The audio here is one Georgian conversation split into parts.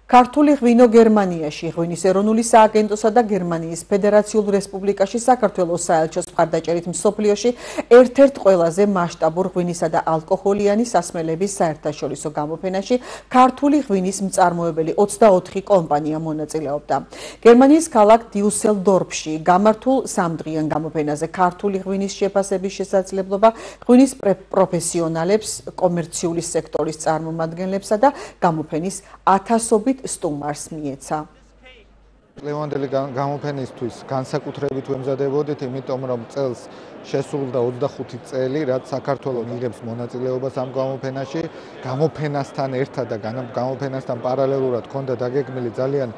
ქართული ღვინო გერმანიაში, ღვინის ეროვნული სააგენტოსა და გერმანიის ფედერაციულ რესპუბლიკაში საქართველოს საელჩოს მხარდაჭერით მსოფლიოში ერთ-ერთ ყველაზე მასშტაბურ ღვინისა და ალკოჰოლიანი სასმელების საერთაშორისო გამოფენაში ქართული ღვინის მწარმოებელი 24 კომპანია მონაწილეობდა. გერმანიის ქალაქ დიუსელდორფში გამართულ სამდღიან გამოფენაზე ქართული ღვინის შეფასების შესაძლებლობა ღვინის პროფესიონალებს, კომერციული სექტორის წარმომადგენლებსა და გამოფენის ათასობით სტუმარს მიეცა. ლევანდელი გამოფენისთვის განსაკუთრებით ვემზადებოდით, იმიტომ რომ წელს შესრულდა 25 წელი, რაც საქართველოს იღებს მონაწილეობას ამ გამოფენაში. გამოფენასთან ერთად და გამოფენასთან პარალელურად ჰქონდა დაგეგმილი ძალიან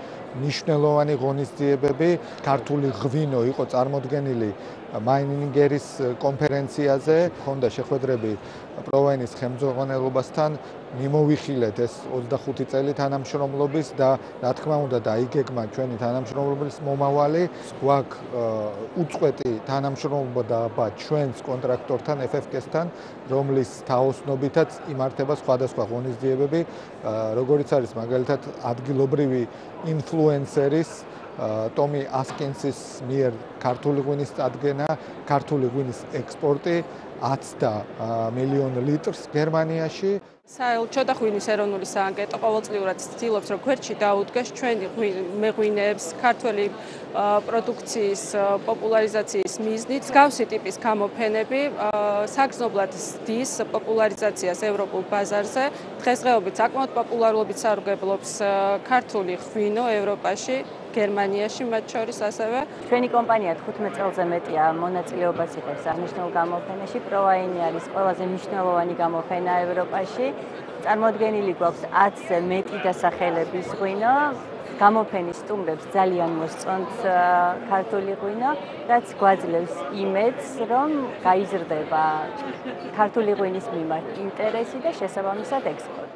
მნიშვნელოვანი ღონისძიებები. ქართული ღვინო იყო წარმოდგენილი მაინინგერის კონფერენციაზე, ჰქონდა შეხვედრები პროვაინის ხელმძღვანელობასთან. მიმოვიხილეთ ეს 25 წელი თანამშრომლობის და რა თქმა უნდა დაიგეგმა ჩვენი თანამშრომლობის მომავალი. გვაქვს უწყვეტი თანამშრომლობა და ჩვენს კონტრაქტორთან FFK-სთან, რომლის თაოსნობითაც იმართება სხვადასხვა ღონისძიებები, როგორიც არის მაგალითად ადგილობრივი ინფლუენსერის ტომი ასკინსის მიერ ქართული ღვინის წარდგენა, ქართული ღვინის ექსპორტი 10 მილიონ ლიტრს გერმანიაში. საელჩო და ღვინის ეროვნული სააგენტო ყოველწლიურად ცდილობს, რომ გვერდში დაუდგეს ჩვენი მეღვინეებს ქართული პროდუქციის პოპულარიზაციის მიზნით. მსგავსი ტიპის გამოფენები საგრძნობლად ზრდის პოპულარიზაციას ევროპულ ბაზარზე. დღესდღეობით საკმაოდ პოპულარობით სარგებლობს ქართული ღვინო ევროპაში, გერმანიაში მათ შორის ასევე. ჩვენი კომპანია 15 წელზე მეტია მონაწილეობას იღებს აღნიშნულ გამოფენაში. პროვაინი არის ყველაზე მნიშვნელოვანი გამოფენა ევროპაში. წარმოდგენილი გვაქვს 10-ზე მეტი დასახელების ღვინო. გამოფენის სტუმრებს ძალიან მოსწონთ ქართული ღვინო, რაც გვაძლევს იმედს, რომ გაიზრდება ქართული ღვინის მიმართ ინტერესი და შესაბამისად ექსპორტი.